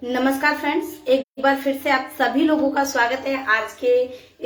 नमस्कार फ्रेंड्स, एक बार फिर से आप सभी लोगों का स्वागत है आज के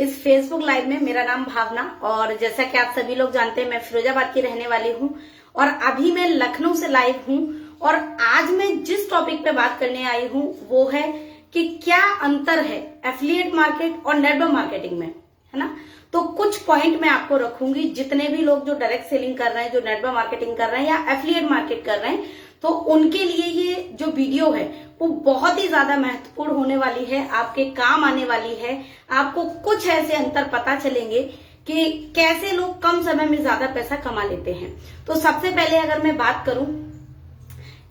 इस फेसबुक लाइव में। मेरा नाम भावना और जैसा कि आप सभी लोग जानते हैं मैं फिरोजाबाद की रहने वाली हूं और अभी मैं लखनऊ से लाइव हूं। और आज मैं जिस टॉपिक पे बात करने आई हूं वो है कि क्या अंतर है एफिलिएट मार्केट और नेटवर्क मार्केटिंग में, है ना। तो कुछ पॉइंट मैं आपको रखूंगी। जितने भी लोग जो डायरेक्ट सेलिंग कर रहे हैं, जो नेटवर्क मार्केटिंग कर रहे हैं या एफिलिएट मार्केट कर रहे हैं, तो उनके लिए ये जो वीडियो है वो बहुत ही ज्यादा महत्वपूर्ण होने वाली है, आपके काम आने वाली है। आपको कुछ ऐसे अंतर पता चलेंगे कि कैसे लोग कम समय में ज्यादा पैसा कमा लेते हैं। तो सबसे पहले अगर मैं बात करूं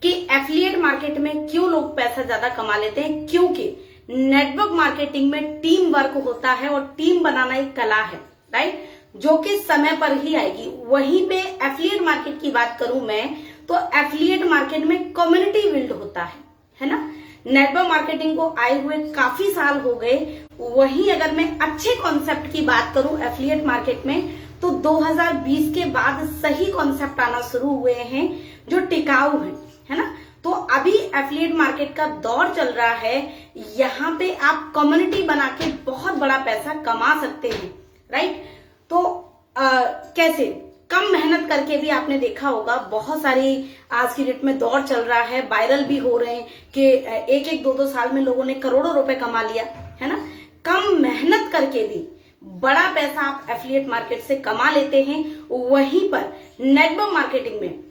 कि एफिलिएट मार्केट में क्यों लोग पैसा ज्यादा कमा लेते हैं, क्योंकि नेटवर्क मार्केटिंग में टीम वर्क होता है और टीम बनाना एक कला है, राइट, जो कि समय पर ही आएगी। वहीं पे एफिलिएट मार्केट की बात करूं मैं, तो एफिलिएट मार्केट में कम्युनिटी बिल्ड होता है ना। नेटवर्क मार्केटिंग को आए हुए काफी साल हो गए। वहीं अगर मैं अच्छे कॉन्सेप्ट की बात करूं एफिलिएट मार्केट में, तो 2020 के बाद सही कॉन्सेप्ट आना शुरू हुए हैं जो टिकाऊ है ना। तो अभी एफिलिएट मार्केट का दौर चल रहा है। यहाँ पे आप कम्युनिटी बना के बहुत बड़ा पैसा कमा सकते हैं, राइट। तो कैसे? कम मेहनत करके भी आपने देखा होगा बहुत सारी आज की डेट में दौर चल रहा है, वायरल भी हो रहे हैं कि एक एक दो साल में लोगों ने करोड़ों रुपए कमा लिया, है ना। कम मेहनत करके भी बड़ा पैसा आप एफिलिएट मार्केट से कमा लेते हैं। वहीं पर नेटवर्क मार्केटिंग में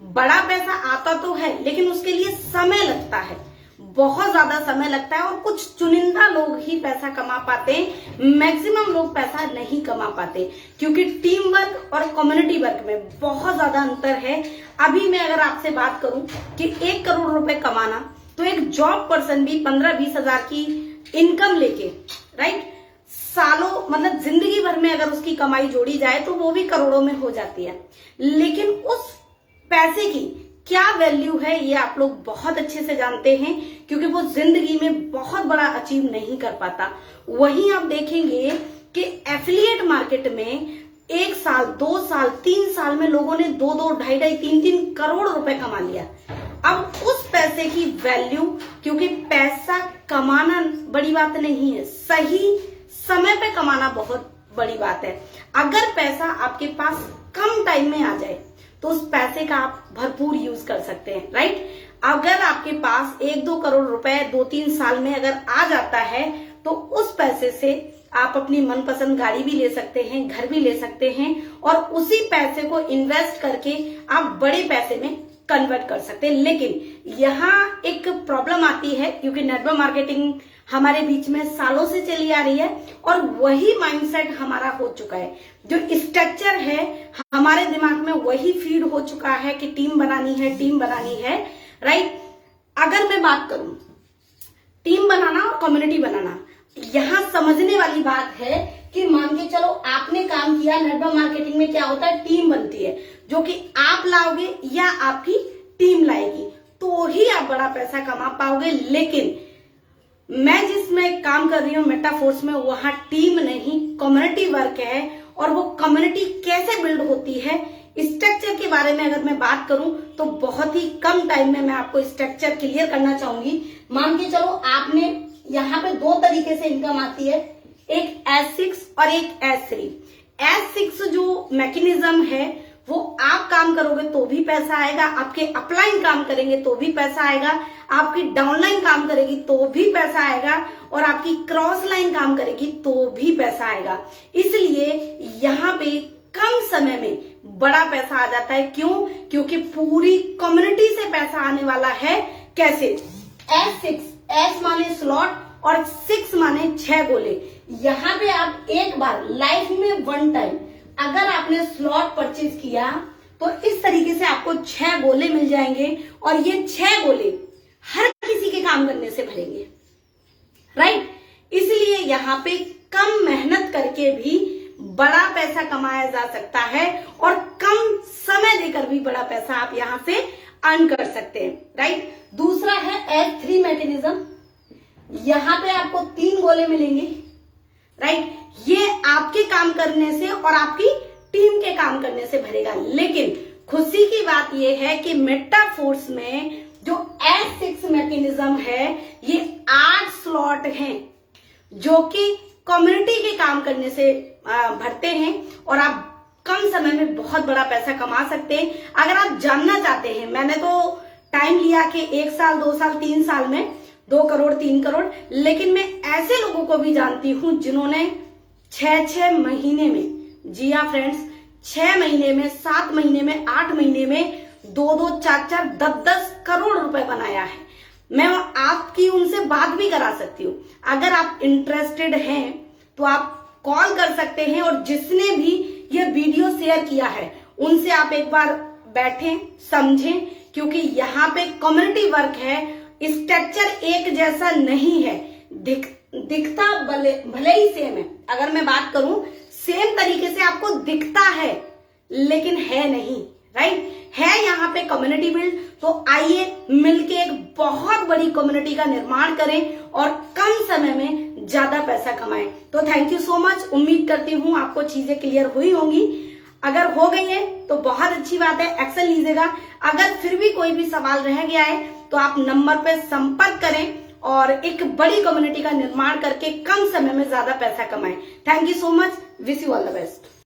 बड़ा पैसा आता तो है लेकिन उसके लिए समय लगता है, बहुत ज्यादा समय लगता है और कुछ चुनिंदा लोग ही पैसा कमा पाते हैं। मैक्सिमम लोग पैसा नहीं कमा पाते क्योंकि टीम वर्क और कम्युनिटी वर्क में बहुत ज्यादा अंतर है। अभी मैं अगर आपसे बात करूं कि 1 करोड़ रुपए कमाना, तो एक जॉब पर्सन भी 15-20 हजार की इनकम लेके, राइट, सालों मतलब जिंदगी भर में अगर उसकी कमाई जोड़ी जाए तो वो भी करोड़ों में हो जाती है। लेकिन उस पैसे की क्या वैल्यू है ये आप लोग बहुत अच्छे से जानते हैं क्योंकि वो जिंदगी में बहुत बड़ा अचीव नहीं कर पाता। वहीं आप देखेंगे कि एफिलिएट मार्केट में 1 साल, 2 साल, 3 साल में लोगों ने 2-2, 2.5, 3-3 करोड़ रुपए कमा लिया। अब उस पैसे की वैल्यू, क्योंकि पैसा कमाना बड़ी बात नहीं है, सही समय पे कमाना बहुत बड़ी बात है। अगर पैसा आपके पास कम टाइम में आ जाए तो उस पैसे का आप भरपूर यूज कर सकते हैं, राइट। अगर आपके पास 1-2 करोड़ रुपए 2-3 साल में अगर आ जाता है तो उस पैसे से आप अपनी मनपसंद गाड़ी भी ले सकते हैं, घर भी ले सकते हैं और उसी पैसे को इन्वेस्ट करके आप बड़े पैसे में कन्वर्ट कर सकते हैं। लेकिन यहाँ एक प्रॉब्लम आती है क्योंकि नेटवर्क मार्केटिंग हमारे बीच में सालों से चली आ रही है और वही माइंडसेट हमारा हो चुका है, जो स्ट्रक्चर है हमारे दिमाग में वही फीड हो चुका है कि टीम बनानी है, टीम बनानी है, राइट। अगर मैं बात करूं टीम बनाना और कम्युनिटी बनाना, यहां समझने वाली बात है कि मान के चलो आपने काम किया, नेटवर्क मार्केटिंग में क्या होता है, टीम बनती है जो कि आप लाओगे या आपकी टीम लाएगी तो ही आप बड़ा पैसा कमा पाओगे। लेकिन मैं जिसमें काम कर रही हूँ मेटाफोर्स में, वहां टीम नहीं कम्युनिटी वर्क है और वो कम्युनिटी कैसे बिल्ड होती है, स्ट्रक्चर के बारे में अगर मैं बात करूं तो बहुत ही कम टाइम में मैं आपको स्ट्रक्चर क्लियर करना चाहूंगी। मान के चलो आपने यहाँ पे 2 तरीके से इनकम आती है, एक S6 और एक S3। S6 जो मैकेनिज्म है वो आप काम करोगे तो भी पैसा आएगा, आपके अपलाइन काम करेंगे तो भी पैसा आएगा, आपकी डाउनलाइन काम करेगी तो भी पैसा आएगा और आपकी क्रॉस लाइन काम करेगी तो भी पैसा आएगा। इसलिए यहाँ पे कम समय में बड़ा पैसा आ जाता है। क्यों? क्योंकि पूरी कम्युनिटी से पैसा आने वाला है। कैसे? S6, S माने स्लॉट और 6 माने 6 गोले। यहाँ पे आप एक बार लाइफ में 1 टाइम अगर आपने स्लॉट परचेज किया तो इस तरीके से आपको 6 गोले मिल जाएंगे और ये 6 गोले हर किसी के काम करने से भरेंगे, राइट। इसलिए यहाँ पे कम मेहनत करके भी बड़ा पैसा कमाया जा सकता है और कम समय देकर भी बड़ा पैसा आप यहाँ से अर्न कर सकते हैं, राइट। दूसरा है S3 मैकेनिज्म। यहाँ पे आपको 3 गोले मिलेंगे, राइट। ये आपके काम करने से और आपकी टीम के काम करने से भरेगा। लेकिन खुशी की बात यह है कि मेटाफोर्स में जो S6 मैकेनिज्म है, ये 8 स्लॉट हैं जो कि कम्युनिटी के काम करने से भरते हैं और आप कम समय में बहुत बड़ा पैसा कमा सकते हैं। अगर आप जानना चाहते हैं, मैंने तो टाइम लिया कि 1 साल 2 साल 3 साल में 2 करोड़ 3 करोड़, लेकिन मैं ऐसे लोगों को भी जानती हूं जिन्होंने 6 महीने में, जी हाँ फ्रेंड्स, 6 महीने में, 7 महीने में, 8 महीने में 2 4 10 करोड़ रुपए बनाया है। मैं आपकी उनसे बात भी करा सकती हूँ। अगर आप इंटरेस्टेड हैं तो आप कॉल कर सकते हैं और जिसने भी ये वीडियो शेयर किया है उनसे आप एक बार बैठें, समझें, क्योंकि यहाँ पे कम्युनिटी वर्क है। स्ट्रक्चर एक जैसा नहीं है, दिखता भले ही सेम है। अगर मैं बात करूं, सेम तरीके से आपको दिखता है लेकिन है नहीं, राइट? है यहाँ पे कम्युनिटी बिल्ड। तो आइए मिलके एक बहुत बड़ी कम्युनिटी का निर्माण करें और कम समय में ज्यादा पैसा कमाएं। तो थैंक यू सो मच। उम्मीद करती हूँ आपको चीजें क्लियर हुई होंगी। अगर हो गई है तो बहुत अच्छी बात है, एक्शन लीजिएगा। अगर फिर भी कोई भी सवाल रह गया है तो आप नंबर पे संपर्क करें और एक बड़ी कम्युनिटी का निर्माण करके कम समय में ज्यादा पैसा कमाएं। Thank you so much. Wish you all the best.